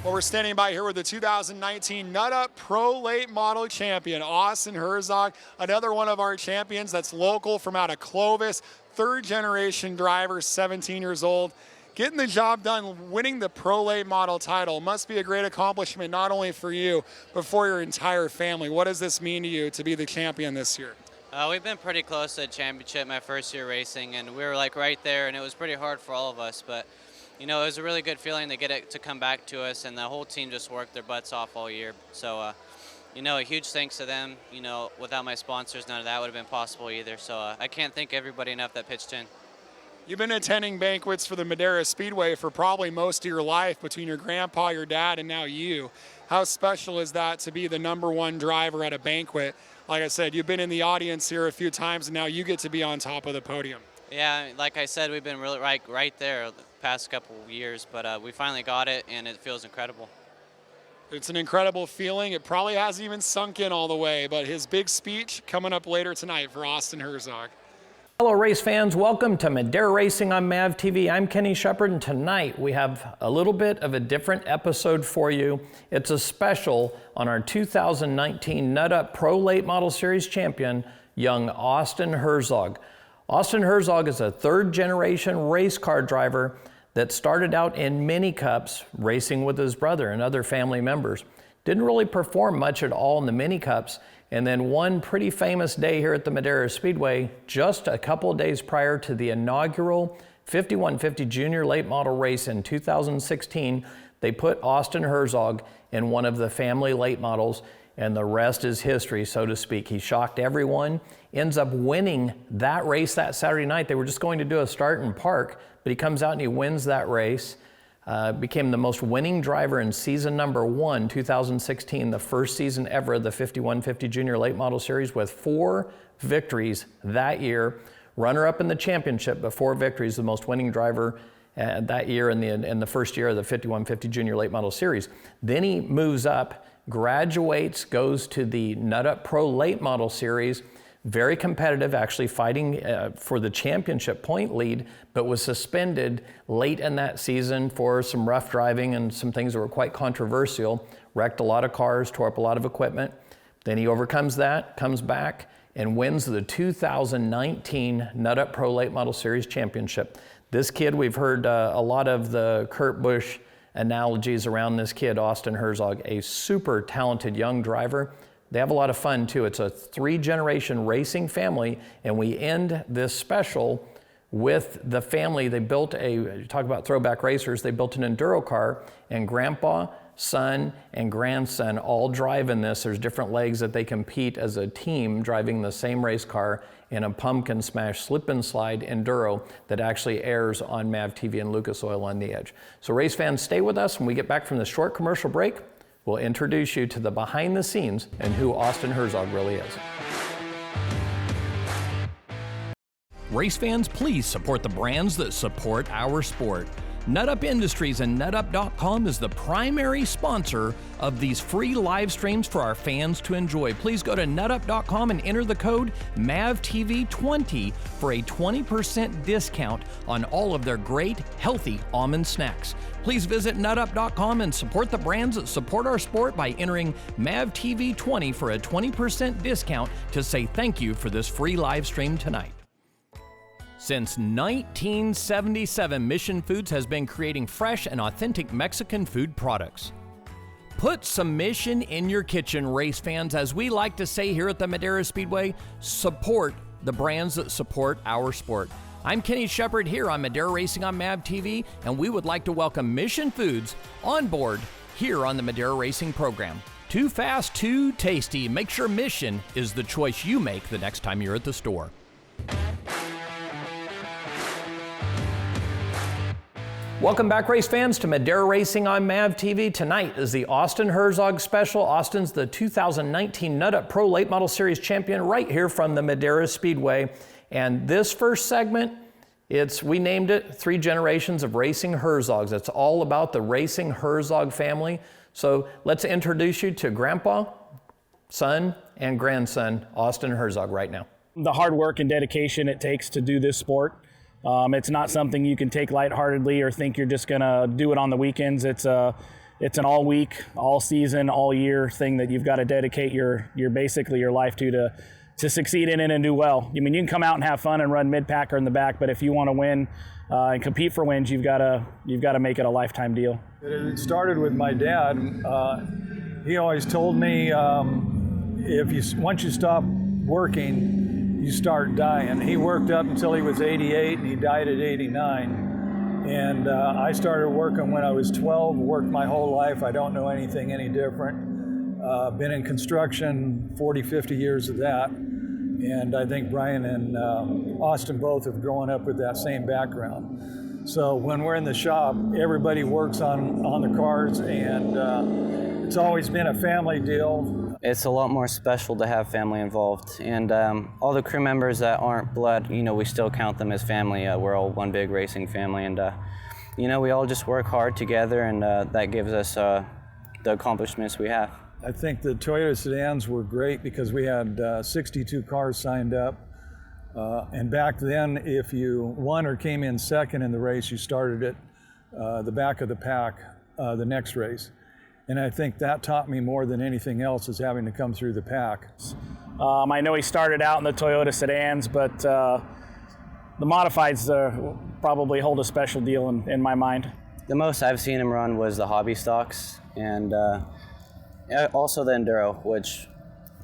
Well, we're standing by here with the 2019 Nut Up Pro Late Model Champion, Austin Herzog, another one of our champions that's local from out of Clovis, third generation driver, 17 years old. Getting the job done, winning the Pro Late Model title must be a great accomplishment, not only for you, but for your entire family. What does this mean to you to be the champion this year? We've been pretty close to the championship my first year racing, and we were like right there, and it was pretty hard for all of us, but you know, it was a really good feeling to get it to come back to us, and the whole team just worked their butts off all year. So, you know, a huge thanks to them. You know, without my sponsors, none of that would have been possible either. So I can't thank everybody enough that pitched in. You've been attending banquets for the Madera Speedway for probably most of your life, between your grandpa, your dad, and now you. How special is that to be the #1 driver at a banquet? Like I said, you've been in the audience here a few times, and now you get to be on top of the podium. Yeah, like I said, we've been really right there the past couple of years, but we finally got it, and it feels incredible. It's an incredible feeling. It probably hasn't even sunk in all the way, but his big speech coming up later tonight for Austin Herzog. Hello race fans, welcome to Madera Racing on MAVTV. I'm Kenny Shepard, and tonight we have a little bit of a different episode for you. It's a special on our 2019 Nut Up Pro Late Model Series champion, young Austin Herzog. Austin Herzog is a third generation race car driver that started out in mini cups racing with his brother and other family members. Didn't really perform much at all in the mini cups, and then one pretty famous day here at the Madera Speedway, just a couple of days prior to the inaugural 5150 Junior Late Model race in 2016, they put Austin Herzog in one of the family late models, and the rest is history, so to speak. He shocked everyone, ends up winning that race that Saturday night. They were just going to do a start and park, but he comes out and he wins that race. Became the most winning driver in season #1, 2016, the first season ever of the 5150 Junior Late Model Series, with 4 victories that year. Runner-up in the championship, but 4 victories, the most winning driver that year in the first year of the 5150 Junior Late Model Series. Then he moves up, graduates, goes to the Nut Up Pro Late Model Series, very competitive, actually fighting for the championship point lead, but was suspended late in that season for some rough driving and some things that were quite controversial. Wrecked a lot of cars, tore up a lot of equipment. Then he overcomes that, comes back, and wins the 2019 Nut Up Pro Late Model Series championship. This kid, we've heard a lot of the Kurt Busch analogies around this kid, Austin Herzog, a super talented young driver. They have a lot of fun too. It's a 3-generation racing family, and we end this special with the family. They built talk about throwback racers, they built an Enduro car, and grandpa, son, and grandson all drive in this. There's different legs that they compete as a team driving the same race car in a pumpkin smash slip and slide Enduro that actually airs on MAVTV and Lucas Oil on the Edge. So race fans, stay with us. When we get back from the short commercial break, we'll introduce you to the behind the scenes and who Austin Herzog really is. Race fans, please support the brands that support our sport. Nut Up Industries and NutUp.com is the primary sponsor of these free live streams for our fans to enjoy. Please go to NutUp.com and enter the code MAVTV20 for a 20% discount on all of their great, healthy almond snacks. Please visit NutUp.com and support the brands that support our sport by entering MAVTV20 for a 20% discount to say thank you for this free live stream tonight. Since 1977, Mission Foods has been creating fresh and authentic Mexican food products. Put some Mission in your kitchen, race fans. As we like to say here at the Madera Speedway, support the brands that support our sport. I'm Kenny Shepard here on Madera Racing on MAVTV, and we would like to welcome Mission Foods on board here on the Madera Racing program. Too fast, too tasty. Make sure Mission is the choice you make the next time you're at the store. Welcome back, race fans, to Madera Racing on MAVTV. Tonight is the Austin Herzog special. Austin's the 2019 Nut Up Pro Late Model Series champion right here from the Madera Speedway. And this first segment, we named it 3 Generations of Racing Herzogs. It's all about the Racing Herzog family. So let's introduce you to Grandpa, son, and grandson, Austin Herzog, right now. The hard work and dedication it takes to do this sport. It's not something you can take lightheartedly or think you're just gonna do it on the weekends. It's it's an all week, all season, all year thing that you've got to dedicate your basically your life to succeed in it and do well. I mean, you can come out and have fun and run mid-pack or in the back, but if you want to win and compete for wins, you've got to make it a lifetime deal. It started with my dad. He always told me, once you stop working, you start dying. He worked up until he was 88 and he died at 89. And I started working when I was 12, worked my whole life. I don't know anything any different. Been in construction 40, 50 years of that. And I think Brian and Austin both have grown up with that same background. So when we're in the shop, everybody works on the cars, and it's always been a family deal. It's a lot more special to have family involved, and all the crew members that aren't blood, we still count them as family. We're all one big racing family, and we all just work hard together, and that gives us the accomplishments we have. I think the Toyota sedans were great because we had 62 cars signed up. And back then, if you won or came in second in the race, you started at the back of the pack the next race. And I think that taught me more than anything else is having to come through the pack. I know he started out in the Toyota sedans, but the modifieds probably hold a special deal in my mind. The most I've seen him run was the hobby stocks, and also the Enduro, which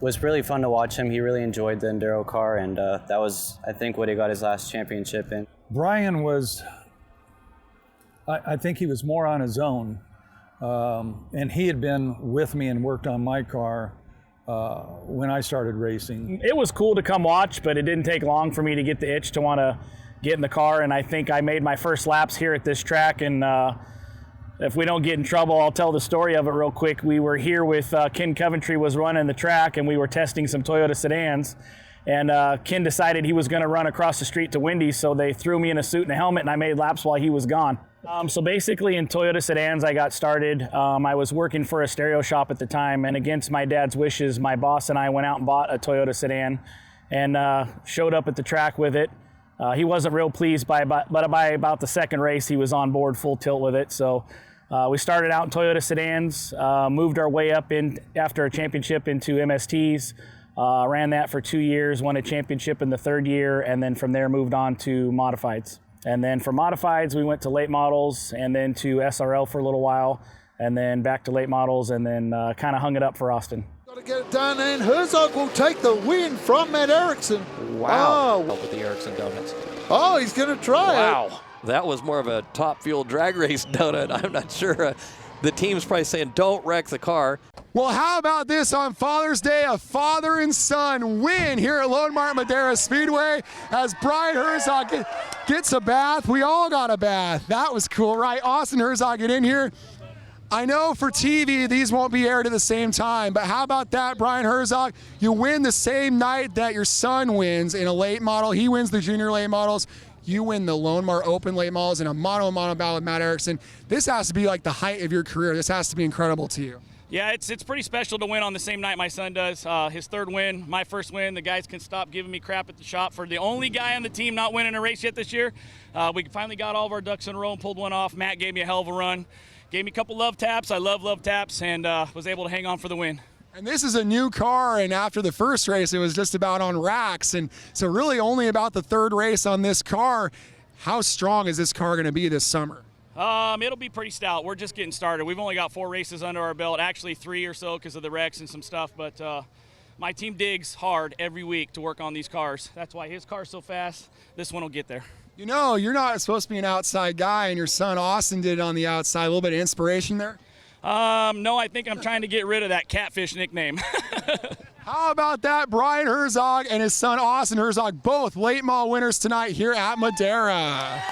was really fun to watch him. He really enjoyed the Enduro car, and that was, I think, what he got his last championship in. Brian was, I think he was more on his own. And he had been with me and worked on my car when I started racing. It was cool to come watch, but it didn't take long for me to get the itch to want to get in the car, and I think I made my first laps here at this track, and if we don't get in trouble, I'll tell the story of it real quick. We were here with Ken Coventry was running the track, and we were testing some Toyota sedans, and Ken decided he was going to run across the street to Wendy's, so they threw me in a suit and a helmet, and I made laps while he was gone. So basically in Toyota sedans, I got started. I was working for a stereo shop at the time, and against my dad's wishes, my boss and I went out and bought a Toyota sedan and showed up at the track with it. He wasn't real pleased, but by about the second race, he was on board full tilt with it. So we started out in Toyota sedans, moved our way up in after a championship into MSTs, ran that for 2 years, won a championship in the third year, and then from there moved on to modifieds. And then for modifieds, we went to late models and then to SRL for a little while, and then back to late models, and then kind of hung it up for Austin. Got to get it done, and Herzog will take the win from Matt Erickson. Wow. With the Erickson donuts. Oh, he's going to try it. Wow. That was more of a top fuel drag race donut. I'm not sure. The team's probably saying, don't wreck the car. Well, how about this on Father's Day? A father and son win here at Lone Mart Madera Speedway as Brian Herzog gets a bath. We all got a bath. That was cool, right? Austin Herzog, get in here. I know for TV, these won't be aired at the same time, but how about that, Brian Herzog? You win the same night that your son wins in a late model. He wins the junior late models. You win the Lone Mart Open late models in a mono battle with Matt Erickson. This has to be like the height of your career. This has to be incredible to you. Yeah, it's pretty special to win on the same night my son does. His third win, my first win. The guys can stop giving me crap at the shop for the only guy on the team not winning a race yet this year. We finally got all of our ducks in a row and pulled one off. Matt gave me a hell of a run. Gave me a couple love taps. I love taps, and was able to hang on for the win. And this is a new car, and after the first race, it was just about on racks. And so really only about the third race on this car. How strong is this car going to be this summer? It'll be pretty stout. We're just getting started. We've only got 4 races under our belt, actually 3 or so because of the wrecks and some stuff. But my team digs hard every week to work on these cars. That's why his car's so fast. This one will get there. You know, you're not supposed to be an outside guy, and your son Austin did it on the outside. A little bit of inspiration there? No, I think I'm trying to get rid of that catfish nickname. How about that? Brian Herzog and his son Austin Herzog, both late model winners tonight here at Madera.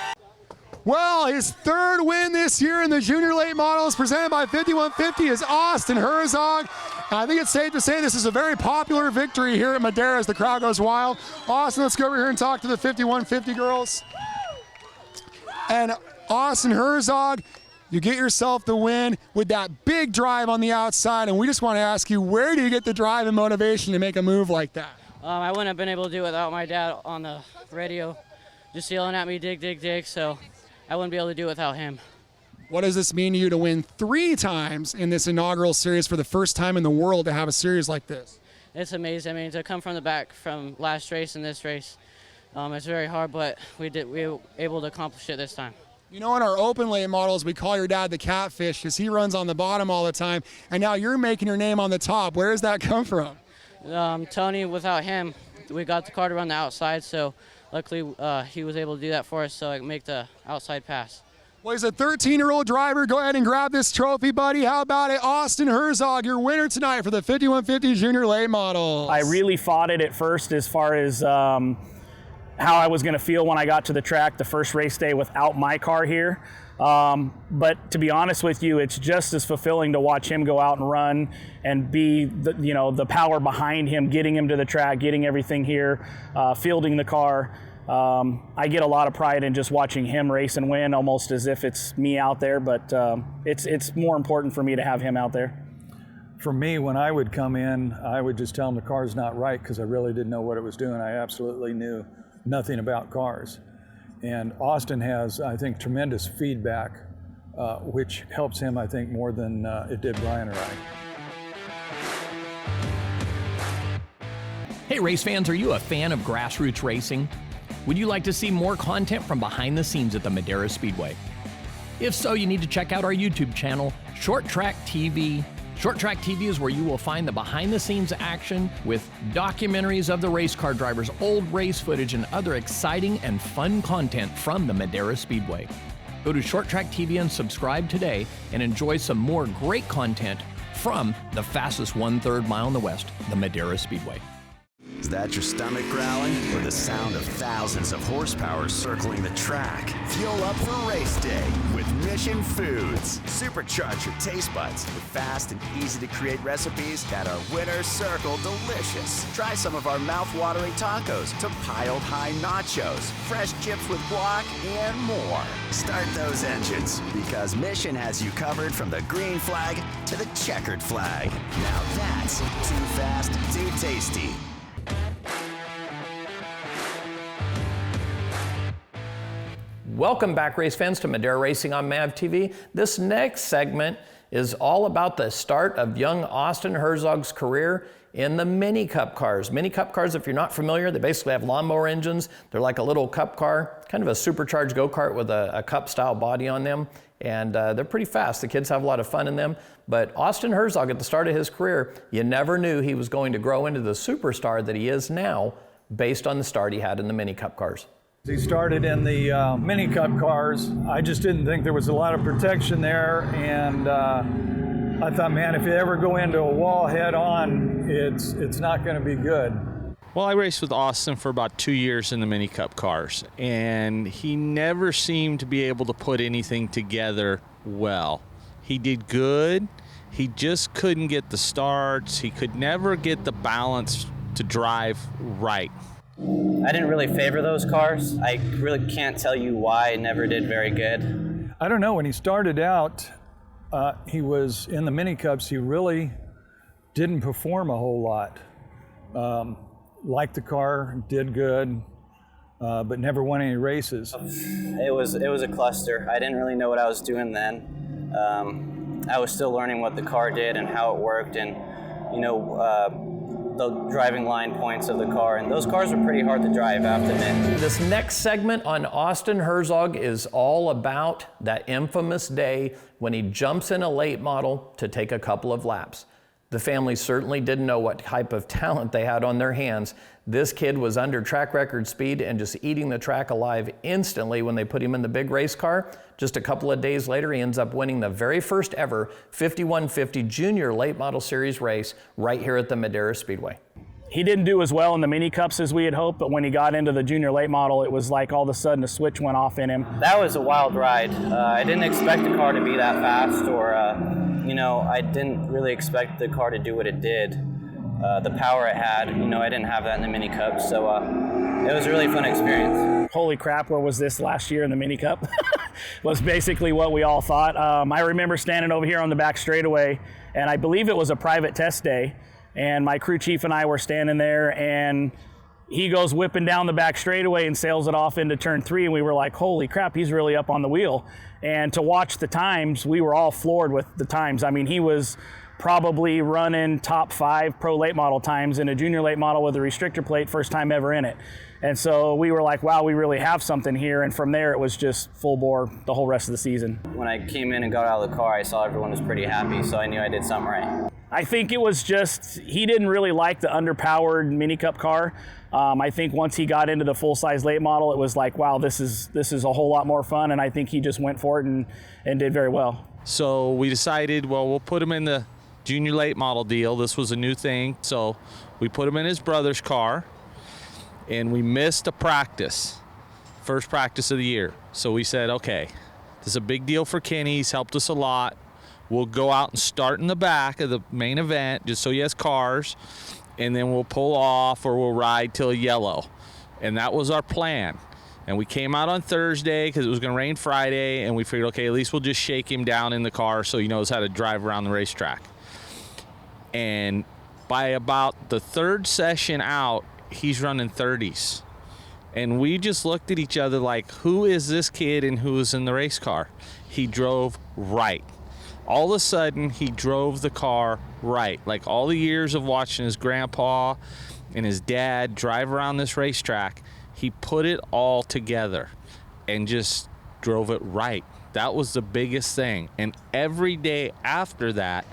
Well, his third win this year in the junior late models presented by 5150 is Austin Herzog. And I think it's safe to say this is a very popular victory here at Madera as the crowd goes wild. Austin, let's go over here and talk to the 5150 girls. And Austin Herzog, you get yourself the win with that big drive on the outside, and we just want to ask you, where do you get the drive and motivation to make a move like that? I wouldn't have been able to do it without my dad on the radio just yelling at me, dig, dig, dig, so I wouldn't be able to do it without him. What does this mean to you to win 3 times in this inaugural series for the first time in the world to have a series like this? It's amazing. I mean, to come from the back from last race and this race, it's very hard, but we were able to accomplish it this time. You know, in our open late models, we call your dad the catfish because he runs on the bottom all the time, and now you're making your name on the top. Where does that come from? Tony, without him, we got the car to run the outside, so luckily he was able to do that for us so I can make the outside pass. Well, he's a 13-year-old driver. Go ahead and grab this trophy, buddy. How about it? Austin Herzog, your winner tonight for the 5150 Junior Late Models. I really fought it at first as far as how I was going to feel when I got to the track the first race day without my car here. But to be honest with you, it's just as fulfilling to watch him go out and run and be the power behind him, getting him to the track, getting everything here, fielding the car. I get a lot of pride in just watching him race and win, almost as if it's me out there, but it's more important for me to have him out there. For me, when I would come in, I would just tell him the car's not right because I really didn't know what it was doing. I absolutely knew nothing about cars. And Austin has, I think, tremendous feedback, which helps him, I think, more than it did Brian or I. Hey race fans, are you a fan of grassroots racing? Would you like to see more content from behind the scenes at the Madera Speedway? If so, you need to check out our YouTube channel, Short Track TV. Short Track TV is where you will find the behind the scenes action with documentaries of the race car drivers, old race footage, and other exciting and fun content from the Madera Speedway. Go to Short Track TV and subscribe today and enjoy some more great content from the fastest 1/3 mile in the West, the Madera Speedway. Is that your stomach growling or the sound of thousands of horsepower circling the track? Fuel up for race day with Mission Foods. Supercharge your taste buds with fast and easy to create recipes that are winner circle delicious. Try some of our mouth-watering tacos to piled high nachos, fresh chips with guac, and more. Start those engines because Mission has you covered from the green flag to the checkered flag. Now that's too fast, too tasty. Welcome back, race fans, to Madera Racing on MAVTV. This next segment is all about the start of young Austin Herzog's career in the Mini Cup cars. Mini Cup cars, if you're not familiar, they basically have lawnmower engines. They're like a little cup car, kind of a supercharged go-kart with a cup-style body on them. And they're pretty fast. The kids have a lot of fun in them. But Austin Herzog, at the start of his career, you never knew he was going to grow into the superstar that he is now based on the start he had in the Mini Cup cars. He started in the Mini Cup cars. I just didn't think there was a lot of protection there, and I thought, man, if you ever go into a wall head on, it's not going to be good. Well, I raced with Austin for about 2 years in the Mini Cup cars, and he never seemed to be able to put anything together well. He did good. He just couldn't get the starts. He could never get the balance to drive right. I didn't really favor those cars. I really can't tell you why I never did very good. I don't know. When he started out, he was in the Mini Cups. He really didn't perform a whole lot. Liked the car, did good, but never won any races. It was a cluster. I didn't really know what I was doing then. I was still learning what the car did and how it worked, and the driving line points of the car, and those cars are pretty hard to drive, I have to admit. This next segment on Austin Herzog is all about that infamous day when he jumps in a late model to take a couple of laps. The family certainly didn't know what type of talent they had on their hands. This kid was under track record speed and just eating the track alive instantly when they put him in the big race car. Just a couple of days later, he ends up winning the very first ever 5150 Junior Late Model Series race right here at the Madera Speedway. He didn't do as well in the Mini Cups as we had hoped, but when he got into the Junior Late Model, it was like all of a sudden a switch went off in him. That was a wild ride. I didn't expect the car to be that fast, or I didn't really expect the car to do what it did. The power it had, I didn't have that in the Mini Cup, so it was a really fun experience. Holy crap, where was this last year in the Mini Cup? Was basically what we all thought. I remember standing over here on the back straightaway, and I believe it was a private test day, and my crew chief and I were standing there, and he goes whipping down the back straightaway and sails it off into turn 3, and we were like, holy crap, he's really up on the wheel. And to watch the times, we were all floored with the times. I mean, he was probably running top 5 pro late model times in a junior late model with a restrictor plate, first time ever in it. And so we were like, wow, we really have something here. And from there, it was just full bore the whole rest of the season. When I came in and got out of the car, I saw everyone was pretty happy, so I knew I did something right. I think it was just, he didn't really like the underpowered mini cup car. I think once he got into the full-size late model, it was like, wow, this is a whole lot more fun, and I think he just went for it and did very well. So we decided, well, we'll put him in the junior late model deal. This was a new thing, so we put him in his brother's car, and we missed a practice, first practice of the year. So we said, okay, this is a big deal for Kenny. He's helped us a lot. We'll go out and start in the back of the main event just so he has cars, and then we'll pull off or we'll ride till yellow. And that was our plan. And we came out on Thursday because it was going to rain Friday, and we figured, okay, at least we'll just shake him down in the car so he knows how to drive around the racetrack. And by about the third session out, he's running 30s. And we just looked at each other like, who is this kid and who is in the race car? He drove right. All of a sudden, he drove the car right. Like all the years of watching his grandpa and his dad drive around this racetrack, he put it all together and just drove it right. That was the biggest thing. And every day after that,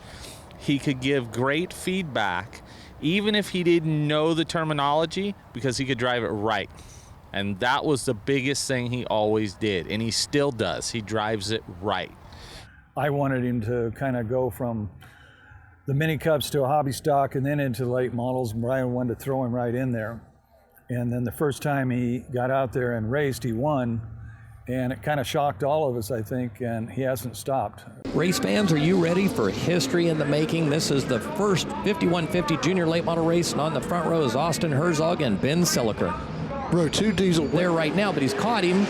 he could give great feedback, even if he didn't know the terminology, because he could drive it right. And that was the biggest thing he always did. And he still does. He drives it right. I wanted him to kind of go from the mini cups to a hobby stock and then into late models. Brian wanted to throw him right in there. And then the first time he got out there and raced, he won. And it kind of shocked all of us, I think, and he hasn't stopped. Race fans, are you ready for history in the making? This is the first 5150 junior late model race, and on the front row is Austin Herzog and Ben Siliker. Bro, 2 diesel there right now, but he's caught him.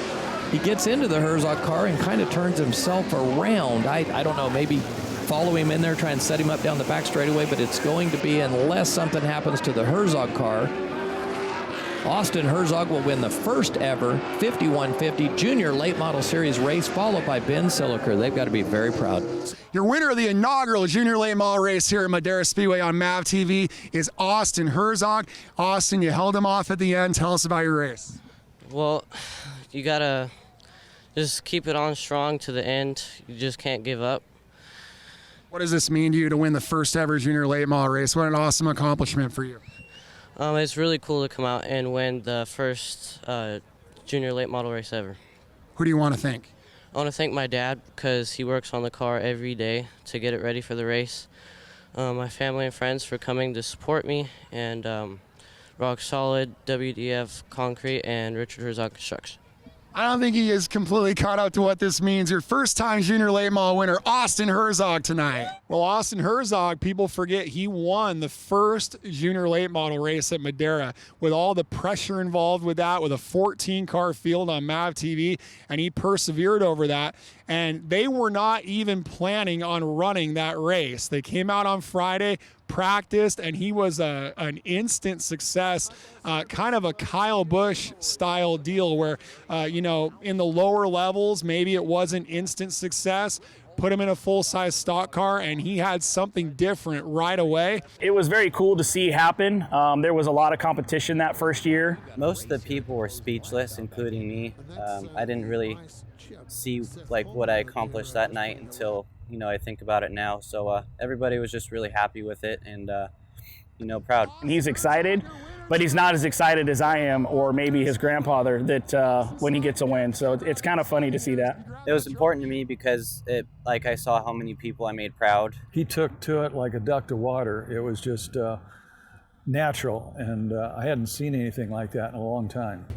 He gets into the Herzog car and kind of turns himself around. I don't know, maybe follow him in there, try and set him up down the back straightaway, but it's going to be, unless something happens to the Herzog car, Austin Herzog will win the first ever 5150 Junior Late Model Series race, followed by Ben Siliker. They've got to be very proud. Your winner of the inaugural Junior Late Model race here at Madera Speedway on MAVTV is Austin Herzog. Austin, you held him off at the end. Tell us about your race. Well, you got to just keep it on strong to the end. You just can't give up. What does this mean to you to win the first ever Junior Late Model race? What an awesome accomplishment for you. It's really cool to come out and win the first junior late model race ever. Who do you want to thank? I want to thank my dad because he works on the car every day to get it ready for the race. My family and friends for coming to support me, and Rock Solid, WDF Concrete, and Richard Herzog Construction. I don't think he is completely caught up to what this means. Your first time Junior Late Model winner, Austin Herzog, tonight. Well, Austin Herzog, people forget he won the first Junior Late Model race at Madera with all the pressure involved with that, with a 14-car field on MAVTV, and he persevered over that. And they were not even planning on running that race. They came out on Friday, practiced, and he was an instant success, kind of a Kyle Busch style deal where, in the lower levels, maybe it wasn't instant success. Put him in a full-size stock car, and he had something different right away. It was very cool to see happen. There was a lot of competition that first year. Most of the people were speechless, including me. I didn't really see what I accomplished that night until I think about it now. So everybody was just really happy with it and proud. He's excited, but he's not as excited as I am, or maybe his grandfather, that when he gets a win. So it's kind of funny to see that. It was important to me because I saw how many people I made proud. He took to it like a duck to water. It was just natural, and I hadn't seen anything like that in a long time.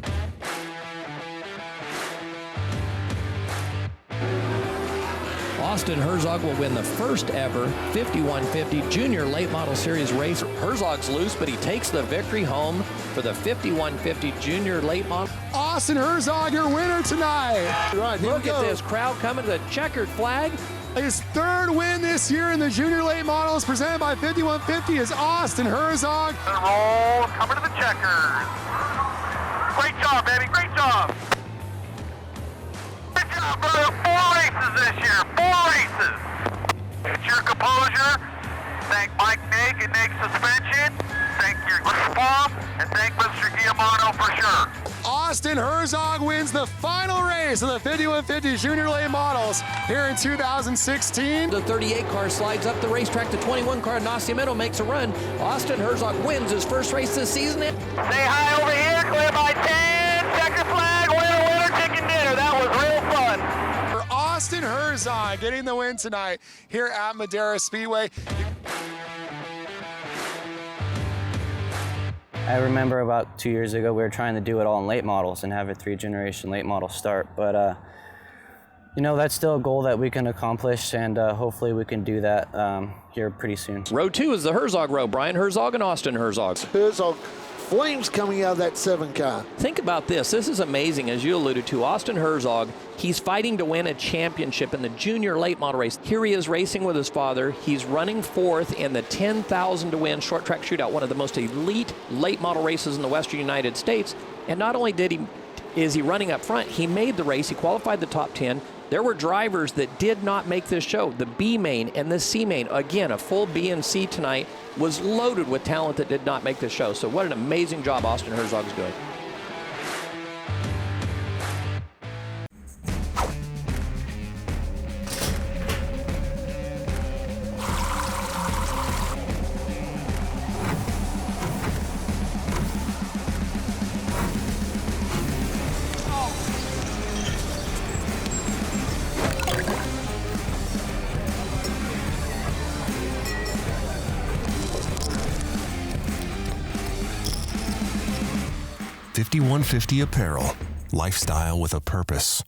Austin Herzog will win the first ever 5150 Junior Late Model Series race. Herzog's loose, but he takes the victory home for the 5150 Junior Late Model. Austin Herzog, your winner tonight. Right, look at this crowd coming to the checkered flag. His third win this year in the Junior Late Models, presented by 5150, is Austin Herzog. Roll, coming to the checkers. job, baby. Great job. Good job, brother. 4 races this year. 4 races. It's your composure. Thank Mike Nake and Nake Suspension. Thank your Greenbaum. And thank Mr. Giamano for sure. Austin Herzog wins the final race of the 5150 Junior Late Models here in 2016. The 38 car slides up the racetrack. The 21 car Nascimento makes a run. Austin Herzog wins his first race this season. Say hi over here, clear by 10, checker flag, winner, chicken dinner. That was real fun. For Austin Herzog getting the win tonight here at Madera Speedway. I remember about 2 years ago, we were trying to do it all in late models and have a 3-generation late model start. But, you know, that's still a goal that we can accomplish, and hopefully we can do that here pretty soon. Row 2 is the Herzog row. Brian Herzog and Austin Herzog. Herzog flames coming out of that 7 car. Think about this. This is amazing, as you alluded to. Austin Herzog, he's fighting to win a championship in the junior late model race. Here he is racing with his father. He's running 4th in the 10,000 to win short track shootout, one of the most elite late model races in the Western United States. And not only is he running up front, he made the race. He qualified the top 10. There were drivers that did not make this show. The B main and the C main, again, a full B and C tonight, was loaded with talent that did not make this show. So what an amazing job Austin Herzog is doing. .5150 Apparel, lifestyle with a purpose.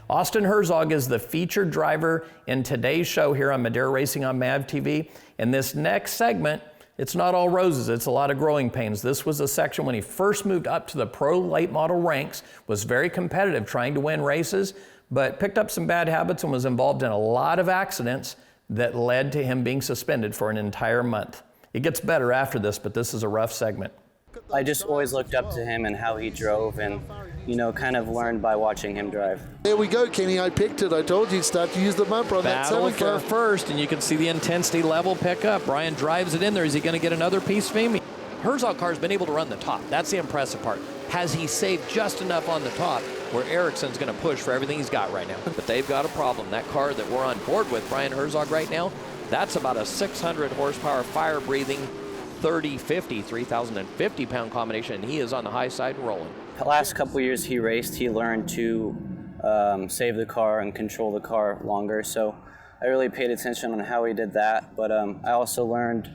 Austin Herzog is the featured driver in today's show here on Madera Racing on MAVTV. In this next segment, it's not all roses, it's a lot of growing pains. This was a section when he first moved up to the pro late model ranks, was very competitive trying to win races, but picked up some bad habits and was involved in a lot of accidents that led to him being suspended for an entire month. It gets better after this, but this is a rough segment. I just always looked up to him and how he drove, and you know, kind of learned by watching him drive. There we go, Kenny. I picked it. I told you to start to use the bumper on that 7 car. Battle for first, and you can see the intensity level pick up. Brian drives it in there. Is he going to get another piece of him? Herzog car's been able to run the top. That's the impressive part. Has he saved just enough on the top where Ericsson's going to push for everything he's got right now? But they've got a problem. That car that we're on board with, Brian Herzog right now, that's about a 600 horsepower fire-breathing 30-50, 3,050 pound combination, and he is on the high side and rolling. The last couple years he raced, he learned to save the car and control the car longer, so I really paid attention on how he did that, but I also learned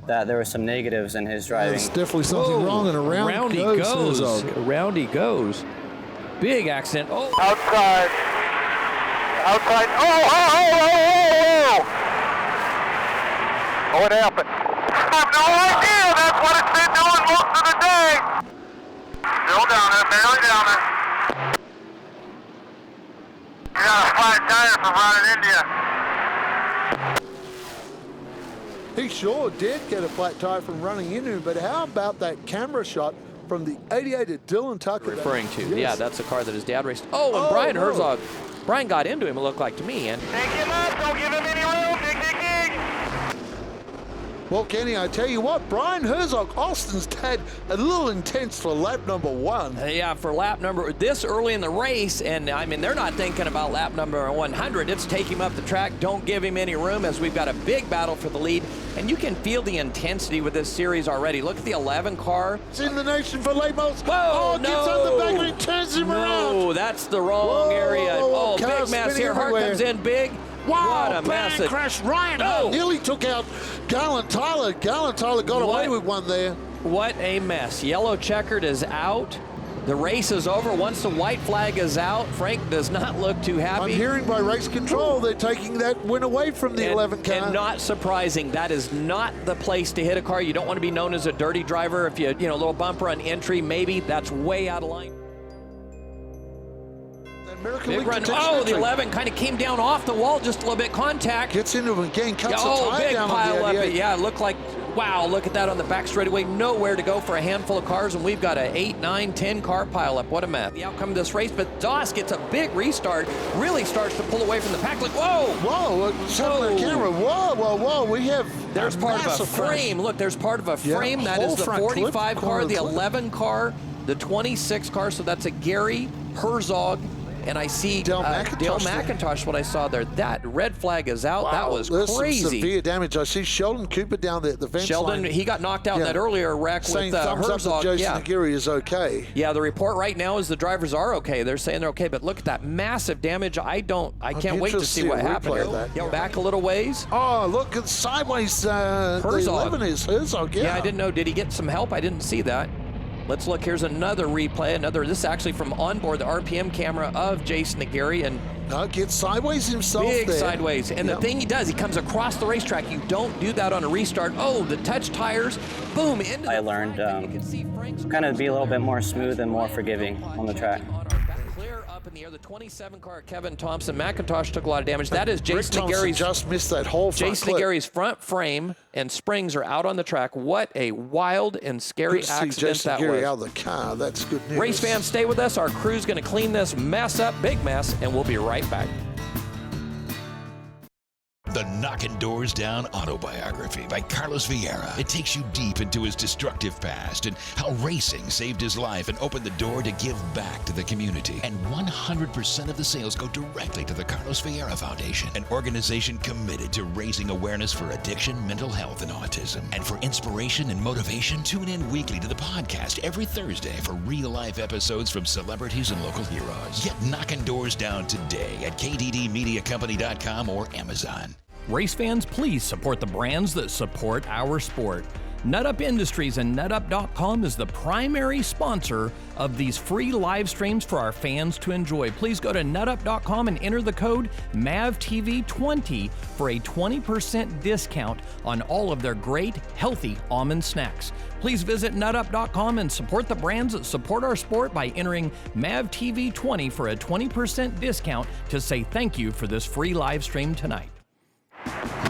that there were some negatives in his driving. There's definitely something wrong, and around he goes. Around he goes. Big accident. Oh. Outside. Outside. Oh, what happened? I have no idea. That's what it's been doing most of the day. Still down there, barely down there. You got a flat tire from running India. He sure did get a flat tire from running into him, but how about that camera shot from the 88 at Dylan Tucker? Referring to, yes. Yeah, that's the car that his dad raced. Oh, and Brian Herzog. Brian got into him, it looked like to me. And Take him up, don't give him any room, dig. Well, Kenny, I tell you what, Brian Herzog, Austin's dad, a little intense for lap number 1. Yeah, for lap number, this early in the race, and I mean, they're not thinking about lap number 100. It's take him up the track, don't give him any room, as we've got a big battle for the lead. And you can feel the intensity with this series already. Look at the 11 car. It's in the nation for late models. Whoa, Gets on the back and turns him around. No, that's the wrong area. Oh, big mess here. Hart comes in big. Wow, what a mess. bad crash. Ryan Hart nearly took out Garland Tyler. Garland Tyler got away with one there. What a mess. Yellow checkered is out. The race is over. Once the white flag is out, Frank does not look too happy. I'm hearing by race control they're taking that win away from the 11 car. And not surprising, that is not the place to hit a car. You don't want to be known as a dirty driver. If you know, a little bumper on entry, maybe that's way out of line. Big run. Oh, the 11 kind of came down off the wall just a little bit. Contact. Gets into him again. Cuts the tire big down pile on the up. Yeah, it looked like, wow, look at that on the back straightaway. Nowhere to go for a handful of cars, and we've got an 8, 9, 10 car pile up. What a mess. The outcome of this race, but Doss gets a big restart, really starts to pull away from the pack. Like, whoa! Whoa, what's happening on camera? Whoa, whoa, whoa. We have There's part of a frame. Look, there's part of a frame. That is the 45 car, the 11 car, the 26 car, so that's a Gary, Herzog, and I see Dale McIntosh, what I saw there. That red flag is out. Wow, that was crazy. Some severe damage. I see Sheldon Cooper down there at the fence line. He got knocked out in that earlier wreck with Herzog. Up that Jason Aguirre is okay. Yeah, the report right now is the drivers are okay. They're saying they're okay, but look at that massive damage. I can't wait to see what happened here. Back a little ways. Oh, look, it's sideways. Herzog. The 11 is Herzog, yeah, I didn't know. Did he get some help? I didn't see that. Let's look. Here's another replay. This is actually from onboard the RPM camera of Jason Aguirre, and gets sideways himself. Big there. Sideways. And the thing he does, he comes across the racetrack. You don't do that on a restart. Oh, the touch tires, boom. I learned kind of be a little bit more smooth and more forgiving on the track. In the air, the 27 car, Kevin Thompson. McIntosh took a lot of damage. That is Jason Aguirre's. Just missed that whole front Jason Aguirre's front frame and springs are out on the track. What a wild and scary accident Jason that Aguirre was. out of the car. That's good news. Race fans, stay with us. Our crew's going to clean this mess up, big mess, and we'll be right back. The Knockin' Doors Down autobiography by Carlos Vieira. It takes you deep into his destructive past and how racing saved his life and opened the door to give back to the community. And 100% of the sales go directly to the Carlos Vieira Foundation, an organization committed to raising awareness for addiction, mental health, and autism. And for inspiration and motivation, tune in weekly to the podcast every Thursday for real-life episodes from celebrities and local heroes. Get Knockin' Doors Down today at kddmediacompany.com or Amazon. Race fans, please support the brands that support our sport. NutUp Industries and NutUp.com is the primary sponsor of these free live streams for our fans to enjoy. Please go to NutUp.com and enter the code MAVTV20 for a 20% discount on all of their great, healthy almond snacks. Please visit NutUp.com and support the brands that support our sport by entering MAVTV20 for a 20% discount to say thank you for this free live stream tonight. 100%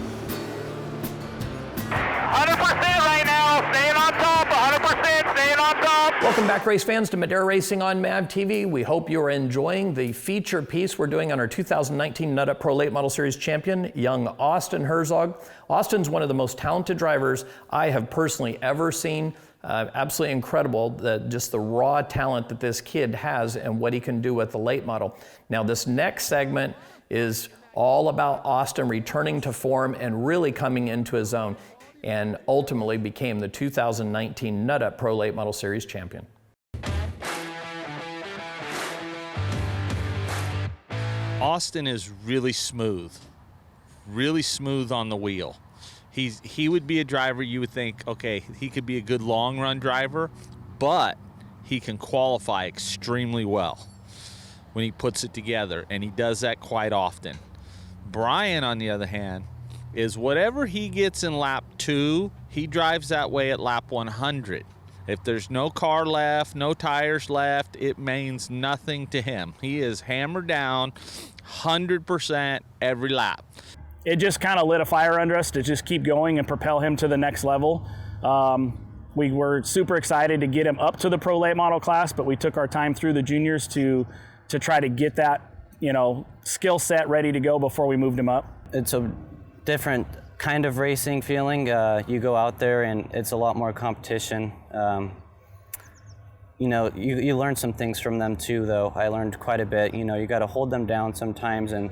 right now, staying on top, 100% staying on top. Welcome back, race fans, to Madera Racing on MAVTV. We hope you are enjoying the feature piece we're doing on our 2019 NutUp Pro Late Model Series champion, young Austin Herzog. Austin's one of the most talented drivers I have personally ever seen. Absolutely incredible, just the raw talent that this kid has and what he can do with the late model. Now, this next segment is all about Austin returning to form and really coming into his own, and ultimately became the 2019 NutUp Pro Late Model Series champion. Austin is really smooth on the wheel. He would be a driver you would think, okay, he could be a good long run driver, but he can qualify extremely well when he puts it together, and he does that quite often. Brian, on the other hand, is whatever he gets in lap 2, he drives that way at lap 100. If there's no car left, no tires left, it means nothing to him. He is hammered down 100% every lap. It just kind of lit a fire under us to just keep going and propel him to the next level. We were super excited to get him up to the Pro Late Model class, but we took our time through the juniors to try to get that, skill set ready to go before we moved him up. It's a different kind of racing feeling. You go out there and it's a lot more competition. You know, you learn some things from them too, though. I learned quite a bit. You know, you got to hold them down sometimes, and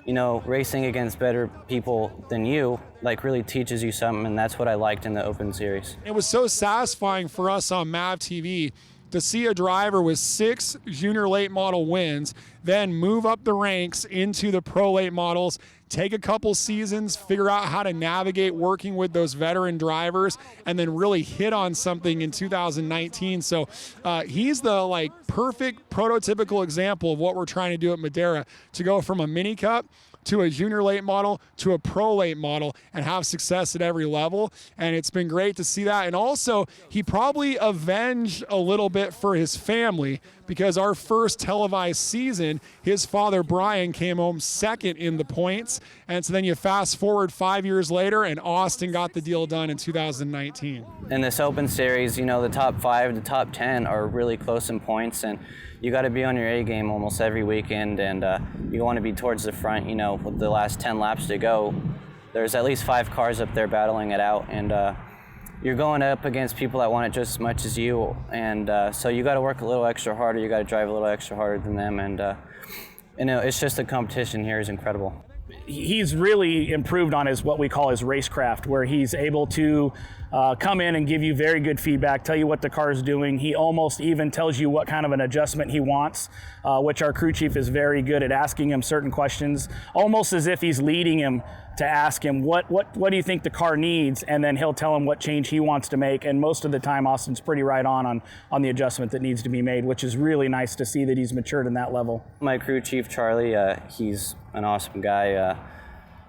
you know, racing against better people than you, like, really teaches you something, and that's what I liked in the Open Series. It was so satisfying for us on MAVTV to see a driver with 6 junior late model wins, then move up the ranks into the pro late models, take a couple seasons, figure out how to navigate working with those veteran drivers, and then really hit on something in 2019. So he's the like perfect prototypical example of what we're trying to do at Madera, to go from a mini cup to a junior late model to a pro late model and have success at every level. And it's been great to see that. And also, he probably avenged a little bit for his family, because our first televised season, his father Brian came home second in the points. And so then you fast forward 5 years later, and Austin got the deal done in 2019. In this Open Series, you know, the top 5, the top 10 are really close in points, and you got to be on your A game almost every weekend, and you want to be towards the front. You know, with the last 10 laps to go, there's at least 5 cars up there battling it out, and you're going up against people that want it just as much as you, and so you got to work a little extra harder. You got to drive a little extra harder than them, and you know, it's just the competition here is incredible. He's really improved on his what we call his racecraft, where he's able to come in and give you very good feedback, tell you what the car is doing. He almost even tells you what kind of an adjustment he wants, which our crew chief is very good at asking him certain questions, almost as if he's leading him to ask him, what do you think the car needs? And then he'll tell him what change he wants to make. And most of the time, Austin's pretty right on the adjustment that needs to be made, which is really nice to see that he's matured in that level. My crew chief, Charlie, he's an awesome guy.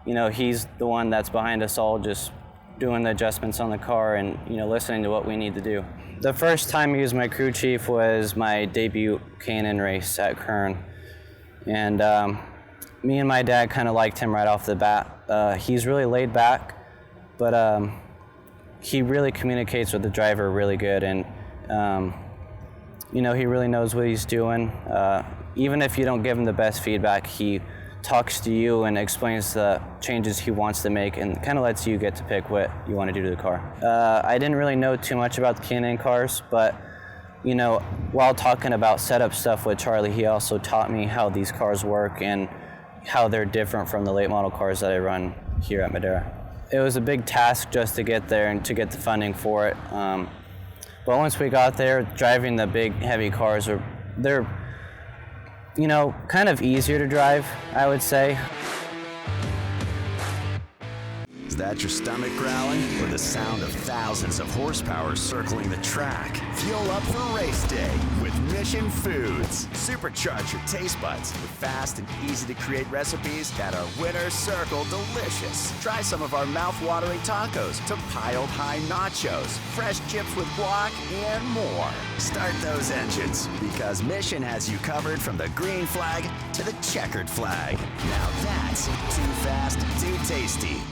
You know, he's the one that's behind us all, just doing the adjustments on the car and, you know, listening to what we need to do. The first time he was my crew chief was my debut K&N race at Kern. And me and my dad kind of liked him right off the bat. He's really laid back, but he really communicates with the driver really good, and you know, he really knows what he's doing. Even if you don't give him the best feedback, he talks to you and explains the changes he wants to make, and kind of lets you get to pick what you want to do to the car. I didn't really know too much about the K&N cars, but you know, while talking about setup stuff with Charlie, he also taught me how these cars work and how they're different from the late model cars that I run here at Madera. It was a big task just to get there and to get the funding for it. But once we got there, driving the big heavy cars, they're, you know, kind of easier to drive, I would say. Is that your stomach growling, or the sound of thousands of horsepower circling the track? Fuel up for race day with Mission Foods. Supercharge your taste buds with fast and easy to create recipes that are winner circle delicious. Try some of our mouth-watering tacos to piled high nachos, fresh chips with guac, and more. Start those engines, because Mission has you covered from the green flag to the checkered flag. Now that's too fast, too tasty.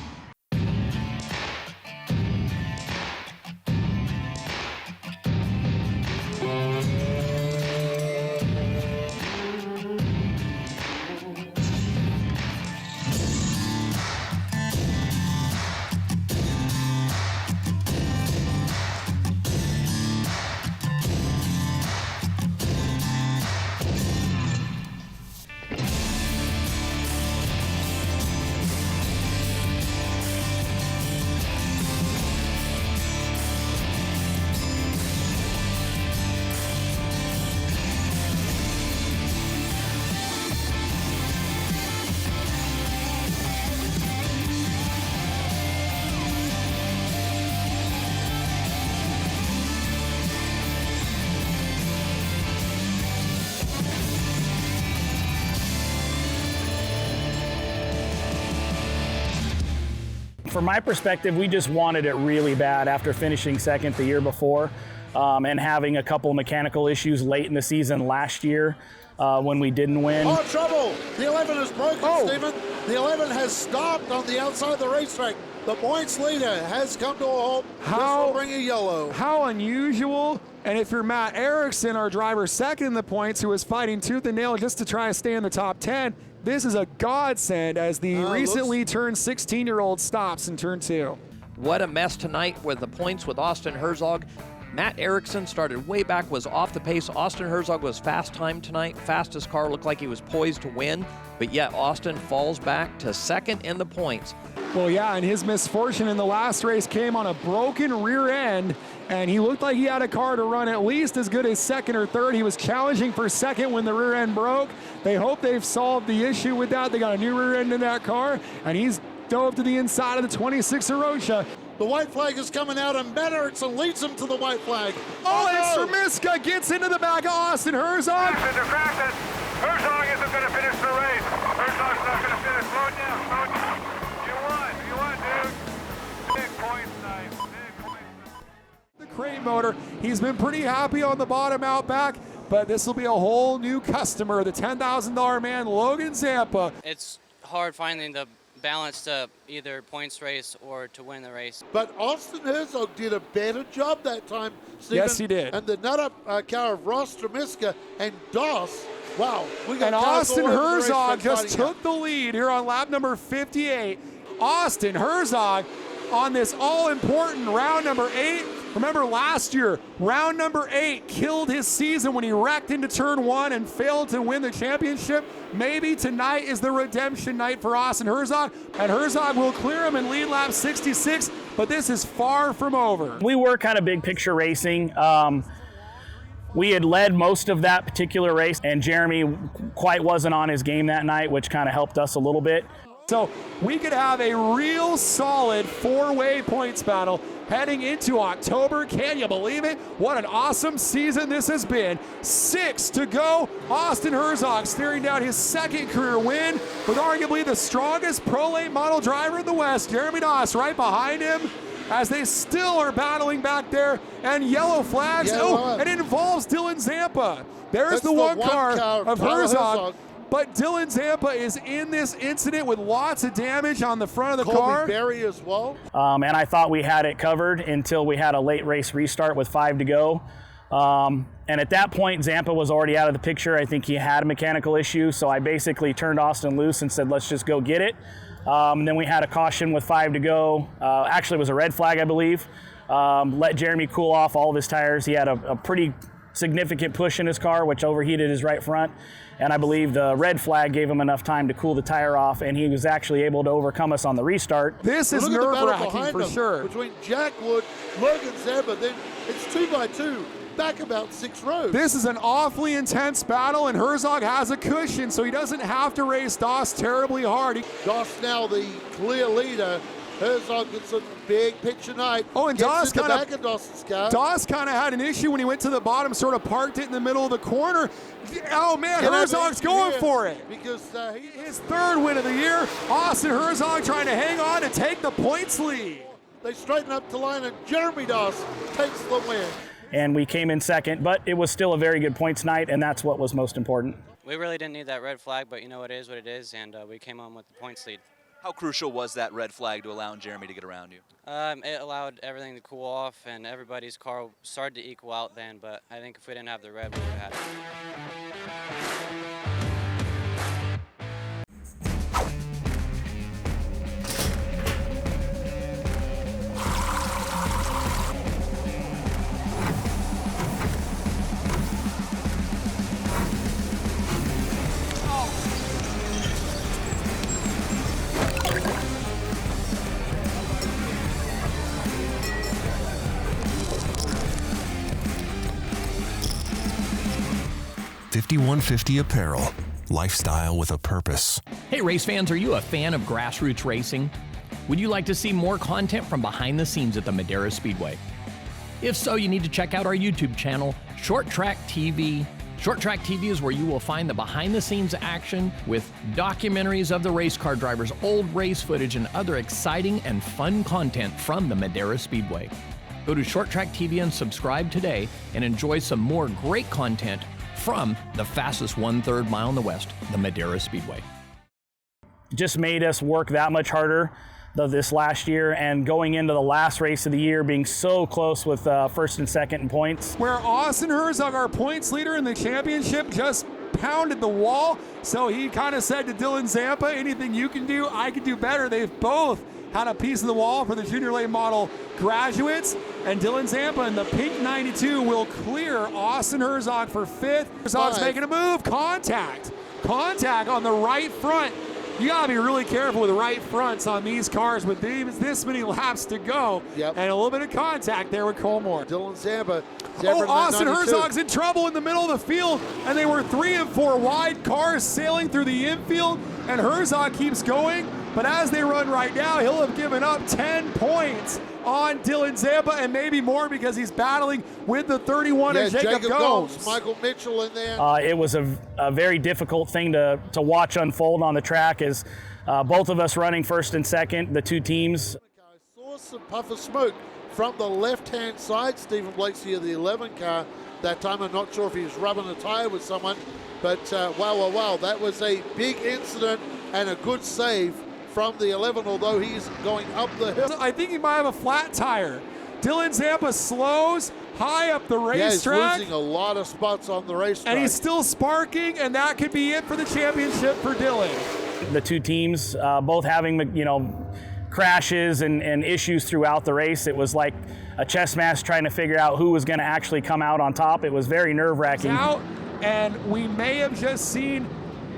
From my perspective, we just wanted it really bad after finishing second the year before, and having a couple mechanical issues late in the season last year when we didn't win. Oh, trouble! The 11 is broken, Stephen. The 11 has stopped on the outside of the racetrack. The points leader has come to a halt. This will bring a yellow. How unusual. And if you're Matt Erickson, our driver second in the points, who was fighting tooth and nail just to try to stay in the top 10, this is a godsend as the recently turned 16-year-old stops in turn 2. What a mess tonight with the points with Austin Herzog. Matt Erickson started way back, was off the pace. Austin Herzog was fast time tonight. Fastest car, looked like he was poised to win, but yet Austin falls back to second in the points. Well, yeah, and his misfortune in the last race came on a broken rear end, and he looked like he had a car to run at least as good as second or third. He was challenging for second when the rear end broke. They hope they've solved the issue with that. They got a new rear end in that car, and he's dove to the inside of the 26 Erosia. The white flag is coming out, and Matt Erickson leads him to the white flag. And Stramiska gets into the back of Austin Herzog. Herzog isn't going to finish the race. Herzog's not going to finish. Slow it down, slow it down. You won, dude. Big points night. Big points. The crate motor, he's been pretty happy on the bottom out back, but this will be a whole new customer, the $10,000 man, Logan Zampa. It's hard finding the balance to either points race or to win the race. But Austin Herzog did a better job that time, Stephen. Yes, he did. And the nut-up car of Ross Stramiska and Doss. Wow. We got And cars Austin all over the Herzog racetrack just fighting took the lead here on lap number 58. Austin Herzog on this all-important round number 8. Remember last year, round number 8 killed his season when he wrecked into turn 1 and failed to win the championship. Maybe tonight is the redemption night for Austin Herzog, and Herzog will clear him and lead lap 66, but this is far from over. We were kind of big picture racing. We had led most of that particular race, and Jeremy quite wasn't on his game that night, which kind of helped us a little bit. So we could have a real solid 4-way points battle heading into October. Can you believe it? What an awesome season this has been. 6 to go. Austin Herzog staring down his second career win with arguably the strongest Pro Late model driver in the West, Jeremy Doss, right behind him as they still are battling back there. And yellow flags. And it involves Dylan Zampa. There's the one car of Herzog. But Dylan Zampa is in this incident with lots of damage on the front of the car. Colby Berry as well. And I thought we had it covered until we had a late race restart with 5 to go. And at that point, Zampa was already out of the picture. I think he had a mechanical issue, so I basically turned Austin loose and said, let's just go get it. And then we had a caution with 5 to go. Actually, it was a red flag, I believe. Let Jeremy cool off all of his tires. He had a pretty significant push in his car, which overheated his right front. And I believe the red flag gave him enough time to cool the tire off, and he was actually able to overcome us on the restart. This is nerve-wracking for sure. Between Jack Wood, Logan Zampa, then it's 2x2, back about 6 rows. This is an awfully intense battle, and Herzog has a cushion, so he doesn't have to race Doss terribly hard. Doss now the clear leader. Herzog gets a big picture night. Oh, and Doss kind of had an issue when he went to the bottom, sort of parked it in the middle of the corner. Oh man, Herzog's going for it. Because his 3rd win of the year. Austin Herzog trying to hang on to take the points lead. They straighten up the line, and Jeremy Doss takes the win. And we came in second, but it was still a very good points night, and that's what was most important. We really didn't need that red flag, but you know, it is what it is, and we came home with the points lead. How crucial was that red flag to allowing Jeremy to get around you? It allowed everything to cool off, and everybody's car started to equal out then, but I think if we didn't have the red, we would have had it. 5150 Apparel. Lifestyle with a purpose. Hey race fans, are you a fan of grassroots racing? Would you like to see more content from behind the scenes at the Madera Speedway? If so, you need to check out our YouTube channel, Short Track TV. Short Track TV is where you will find the behind the scenes action with documentaries of the race car drivers, old race footage, and other exciting and fun content from the Madera Speedway. Go to Short Track TV and subscribe today and enjoy some more great content from the fastest 1/3 mile in the West, the Madera Speedway. Just made us work that much harder. this last year, and going into the last race of the year, being so close with first and second in points. Where Austin Herzog, our points leader in the championship, just pounded the wall. So he kind of said to Dylan Zampa, anything you can do, I can do better. They've both had a piece of the wall for the junior late model graduates. And Dylan Zampa in the pink 92 will clear Austin Herzog for 5th. Herzog's making a move. Contact on the right front. You gotta be really careful with right fronts on these cars with this many laps to go. Yep. And a little bit of contact there with Colmore. Dylan Zampa. Austin Herzog's in trouble in the middle of the field, and they were 3 and 4 wide cars sailing through the infield, and Herzog keeps going, but as they run right now, he'll have given up 10 points on Dylan Zampa, and maybe more because he's battling with the 31 and Jacob Gomes. Michael Mitchell in there. It was a very difficult thing to watch unfold on the track as both of us running first and second, the two teams. I saw some puff of smoke from the left-hand side. Stephen Blakesy of the 11 car that time. I'm not sure if he was rubbing a tire with someone, but wow, that was a big incident and a good save from the 11, although he's going up the hill. I think he might have a flat tire. Dylan Zampa slows high up the racetrack. Yeah, he's losing a lot of spots on the racetrack. And he's still sparking, and that could be it for the championship for Dylan. The two teams both having, crashes and issues throughout the race. It was like a chess match trying to figure out who was going to actually come out on top. It was very nerve-wracking. Out, and we may have just seen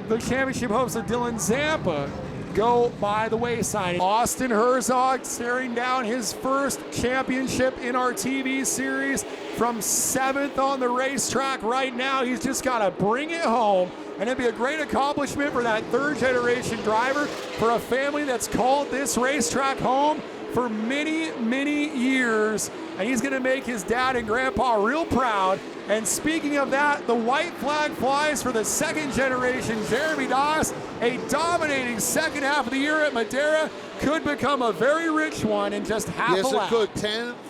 the championship hopes of Dylan Zampa go by the wayside. Austin Herzog staring down his first championship in our TV series from 7th on the racetrack right now. He's just got to bring it home, and it'd be a great accomplishment for that 3rd generation driver, for a family that's called this racetrack home for many, many years. And he's going to make his dad and grandpa real proud. And speaking of that, the white flag flies for the 2nd generation Jeremy Doss. A dominating second half of the year at Madera, could become a very rich one in just half a lap. Yes, it could.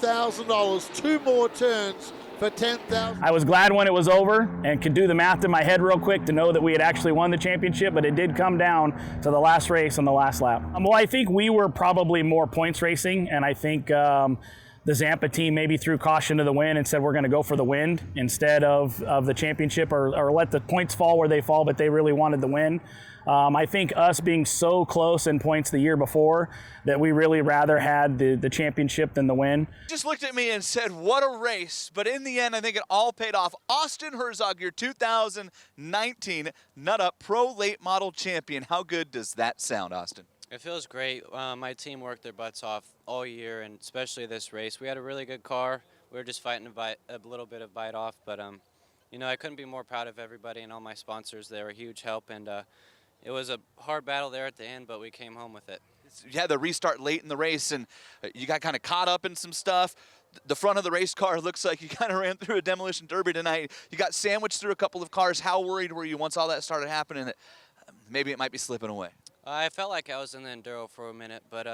$10,000, 2 more turns for $10,000. I was glad when it was over and could do the math in my head real quick to know that we had actually won the championship, but it did come down to the last race on the last lap. Well, I think we were probably more points racing, and I think the Zampa team maybe threw caution to the wind and said we're going to go for the win instead of the championship, or let the points fall where they fall, but they really wanted the win. I think us being so close in points the year before that we really rather had the championship than the win. Just looked at me and said, what a race. But in the end, I think it all paid off. Austin Herzog, your 2019 Nut Up Pro Late Model Champion. How good does that sound, Austin? It feels great. My team worked their butts off all year, and especially this race. We had a really good car. We were just fighting a little bit of bite off, but I couldn't be more proud of everybody and all my sponsors. They were a huge help, and it was a hard battle there at the end, but we came home with it. You had the restart late in the race, and you got kind of caught up in some stuff. The front of the race car looks like you kind of ran through a demolition derby tonight. You got sandwiched through a couple of cars. How worried were you once all that started happening that maybe it might be slipping away? I felt like I was in the Enduro for a minute, but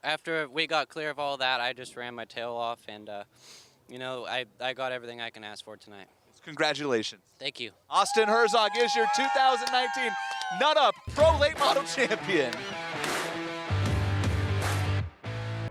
after we got clear of all that, I just ran my tail off, and I got everything I can ask for tonight. Congratulations. Thank you. Austin Herzog is your 2019 Nut Up Pro Late Model Champion.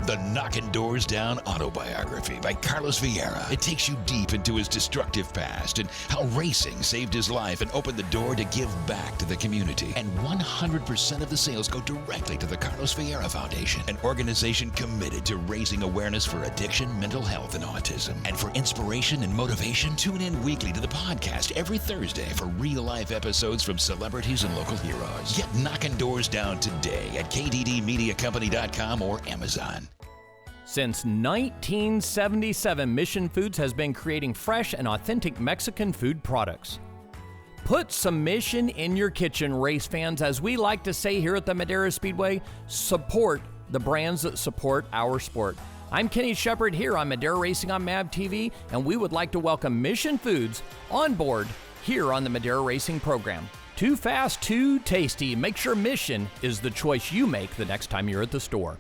The Knockin' Doors Down autobiography by Carlos Vieira. It takes you deep into his destructive past and how racing saved his life and opened the door to give back to the community. And 100% of the sales go directly to the Carlos Vieira Foundation, an organization committed to raising awareness for addiction, mental health, and autism. And for inspiration and motivation, tune in weekly to the podcast every Thursday for real-life episodes from celebrities and local heroes. Get Knockin' Doors Down today at kddmediacompany.com or Amazon. Since 1977, Mission Foods has been creating fresh and authentic Mexican food products. Put some Mission in your kitchen, race fans. As we like to say here at the Madera Speedway, support the brands that support our sport. I'm Kenny Shepard here on Madera Racing on MAVTV, and we would like to welcome Mission Foods on board here on the Madera Racing program. Too fast, too tasty. Make sure Mission is the choice you make the next time you're at the store.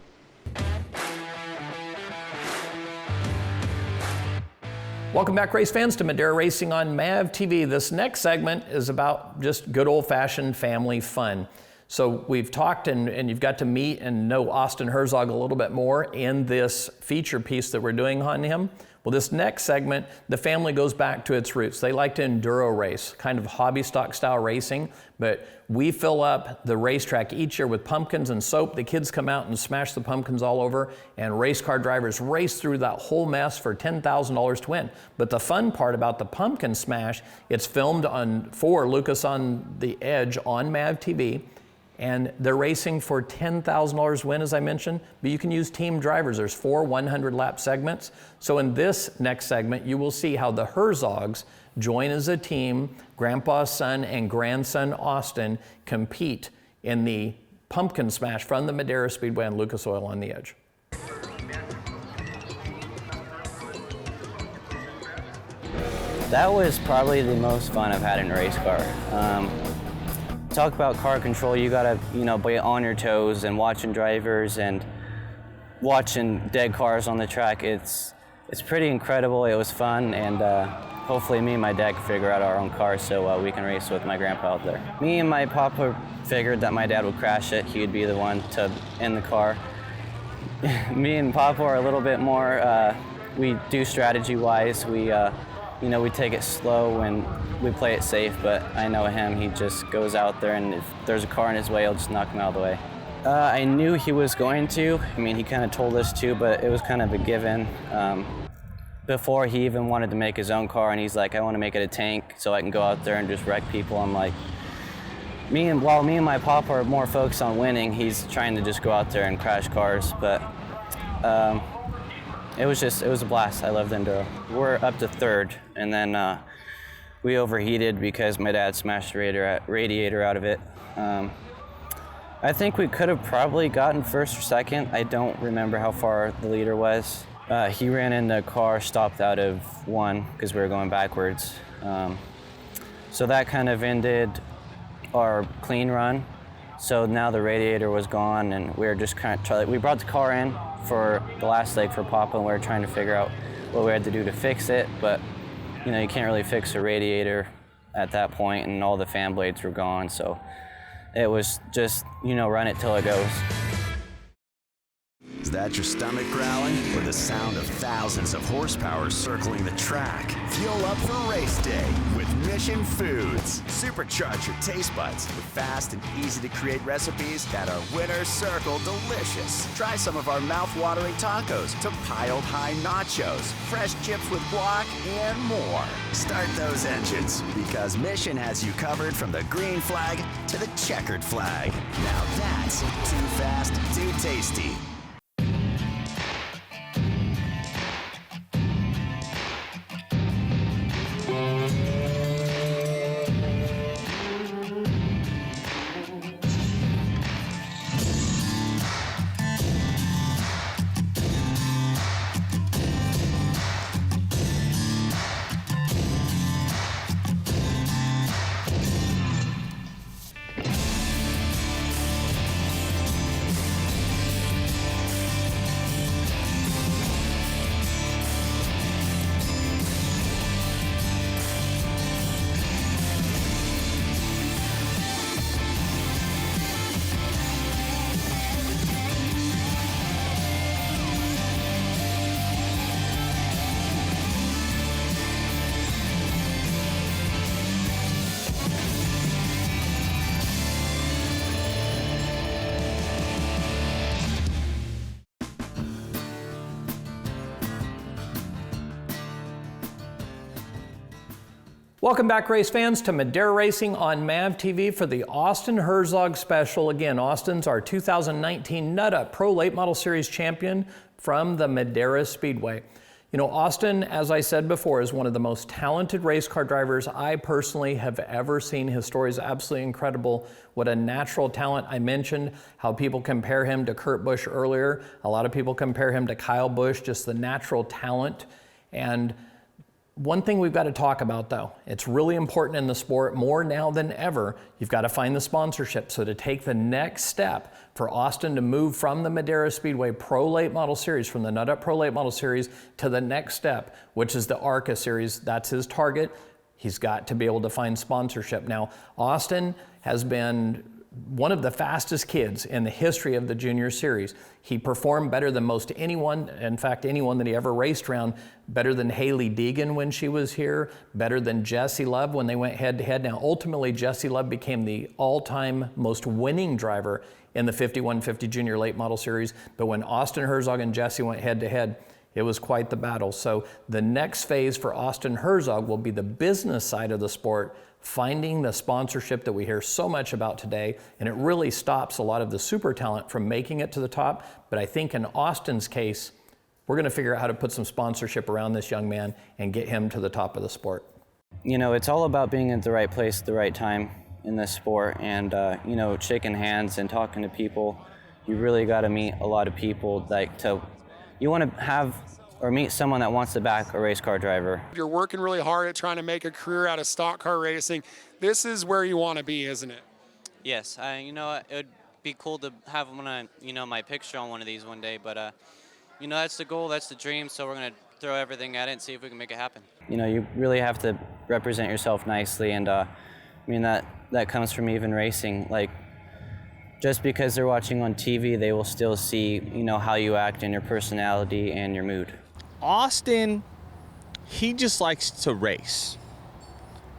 Welcome back, race fans, to Madera Racing on MAVTV. This next segment is about just good old-fashioned family fun. So we've talked and you've got to meet and know Austin Herzog a little bit more in this feature piece that we're doing on him. Well, this next segment, the family goes back to its roots. They like to enduro race, kind of hobby stock style racing, but we fill up the racetrack each year with pumpkins and soap. The kids come out and smash the pumpkins all over, and race car drivers race through that whole mess for $10,000 to win. But the fun part about the pumpkin smash, it's filmed for Lucas on the Edge on MAVTV. And they're racing for $10,000 win, as I mentioned, but you can use team drivers. There's 4 100-lap segments. So in this next segment, you will see how the Herzogs join as a team. Grandpa's son and grandson Austin compete in the pumpkin smash from the Madera Speedway and Lucas Oil on the Edge. That was probably the most fun I've had in a race car. Talk about car control, you gotta, be on your toes and watching drivers and watching dead cars on the track. It's pretty incredible. It was fun, and hopefully me and my dad can figure out our own car so we can race with my grandpa out there. Me and my papa figured that my dad would crash it. He would be the one to end the car. Me and papa are a little bit more, we do strategy-wise. We take it slow and we play it safe, but I know him, he just goes out there, and if there's a car in his way, he'll just knock him out of the way. I knew he was going to. He kind of told us to, but it was kind of a given. Before he even wanted to make his own car, and he's like, I want to make it a tank so I can go out there and just wreck people. I'm like, while me and my papa are more focused on winning, he's trying to just go out there and crash cars, but it was a blast. I love the Enduro. We're up to third, and then we overheated because my dad smashed the radiator out of it. I think we could have probably gotten first or second. I don't remember how far the leader was. He ran in the car, stopped out of one because we were going backwards. So that kind of ended our clean run. So now the radiator was gone, and we were just kind of we brought the car in for the last leg for Papa, and we were trying to figure out what we had to do to fix it, but you can't really fix a radiator at that point, and all the fan blades were gone, so it was just, run it till it goes. Is that your stomach growling, or the sound of thousands of horsepower circling the track? Fuel up for race day with Mission Foods. Supercharge your taste buds with fast and easy to create recipes that are winner's circle delicious. Try some of our mouth-watering tacos to piled high nachos, fresh chips with guac, and more. Start those engines, because Mission has you covered from the green flag to the checkered flag. Now that's too fast, too tasty. Welcome back, race fans, to Madera Racing on MAVTV for the Austin Herzog special. Again, Austin's our 2019 Nut Up Pro Late Model Series champion from the Madera Speedway. Austin, as I said before, is one of the most talented race car drivers I personally have ever seen. His story is absolutely incredible. What a natural talent. I mentioned how people compare him to Kurt Busch earlier. A lot of people compare him to Kyle Busch, just the natural talent. And one thing we've got to talk about, though, it's really important in the sport, more now than ever, you've got to find the sponsorship. So to take the next step for Austin to move from the Madera Speedway Pro Late Model Series, from the Nut Up Pro Late Model Series to the next step, which is the ARCA Series, that's his target. He's got to be able to find sponsorship. Now, Austin has been one of the fastest kids in the history of the junior series. He performed better than most anyone, in fact, anyone that he ever raced around, better than Haley Deegan when she was here, better than Jesse Love when they went head-to-head. Now, ultimately, Jesse Love became the all-time most winning driver in the 5150 Junior Late Model Series, but when Austin Herzog and Jesse went head-to-head, it was quite the battle. So the next phase for Austin Herzog will be the business side of the sport, finding the sponsorship that we hear so much about today, and it really stops a lot of the super talent from making it to the top. But I think in Austin's case, we're gonna figure out how to put some sponsorship around this young man and get him to the top of the sport. You know, it's all about being at the right place at the right time in this sport, and you know, shaking hands and talking to people. You really gotta meet a lot of people. You wanna have or meet someone that wants to back a race car driver. You're working really hard at trying to make a career out of stock car racing. This is where you want to be, isn't it? Yes, you know, it would be cool to have my picture on one of these one day, but you know, that's the goal, that's the dream, so we're going to throw everything at it and see if we can make it happen. You know, you really have to represent yourself nicely, and I mean, that comes from even racing. Like, just because they're watching on TV, they will still see, you know, how you act and your personality and your mood. Austin, he just likes to race.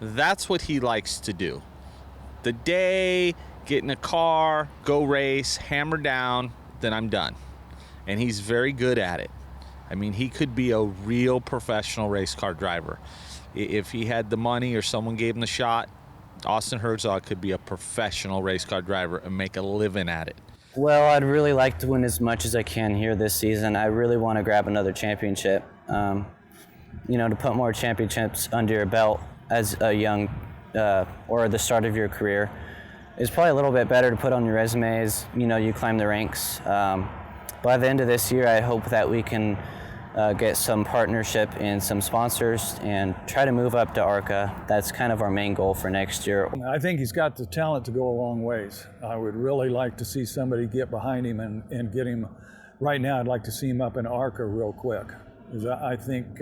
That's what he likes to do. The day, get in a car, go race, hammer down, then I'm done. And he's very good at it. I mean, he could be a real professional race car driver. If he had the money or someone gave him the shot, Austin Herzog could be a professional race car driver and make a living at it. Well, I'd really like to win as much as I can here this season. I really want to grab another championship. You know, to put more championships under your belt as a young, or the start of your career, is probably a little bit better to put on your resume as, you know, you climb the ranks. By the end of this year, I hope that we can get some partnership and some sponsors and try to move up to ARCA. That's kind of our main goal for next year. I think he's got the talent to go a long ways. I would really like to see somebody get behind him and get him. Right now, I'd like to see him up in ARCA real quick. Because I think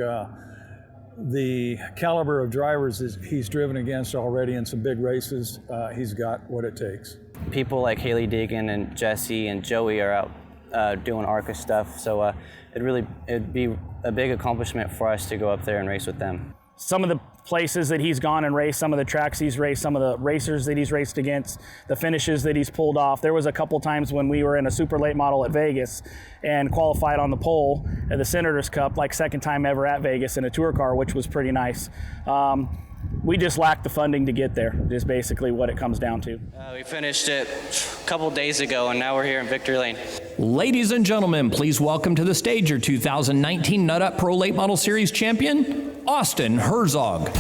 the caliber of drivers he's driven against already in some big races, he's got what it takes. People like Haley Deegan and Jesse and Joey are out doing ARCA stuff, so it'd be a big accomplishment for us to go up there and race with them. Some of the places that he's gone and raced, some of the tracks he's raced, some of the racers that he's raced against, the finishes that he's pulled off. There was a couple times when we were in a super late model at Vegas and qualified on the pole at the Senators Cup, like second time ever at Vegas in a tour car, which was pretty nice. We just lack the funding to get there, is basically what it comes down to. We finished it a couple days ago, and now we're here in Victory Lane. Ladies and gentlemen, please welcome to the stage your 2019 Nut Up Pro Late Model Series champion, Austin Herzog.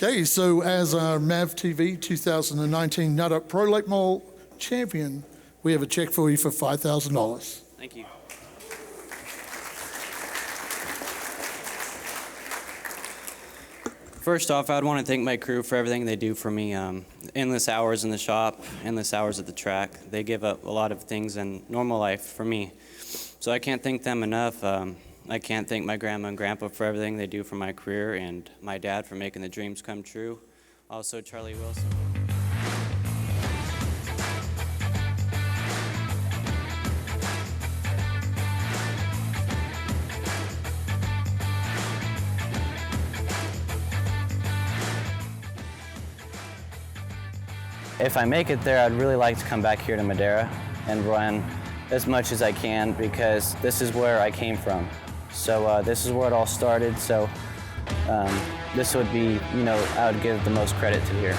Okay, so as our MAVTV 2019 Nut Up Pro Late Model champion, we have a check for you for $5,000. Thank you. First off, I'd want to thank my crew for everything they do for me. Endless hours in the shop, endless hours at the track. They give up a lot of things in normal life for me. So I can't thank them enough. I can't thank my grandma and grandpa for everything they do for my career, and my dad for making the dreams come true. Also, Charlie Wilson. If I make it there, I'd really like to come back here to Madera and run as much as I can, because this is where I came from. So this is where it all started. So this would be, you know, I would give the most credit to here.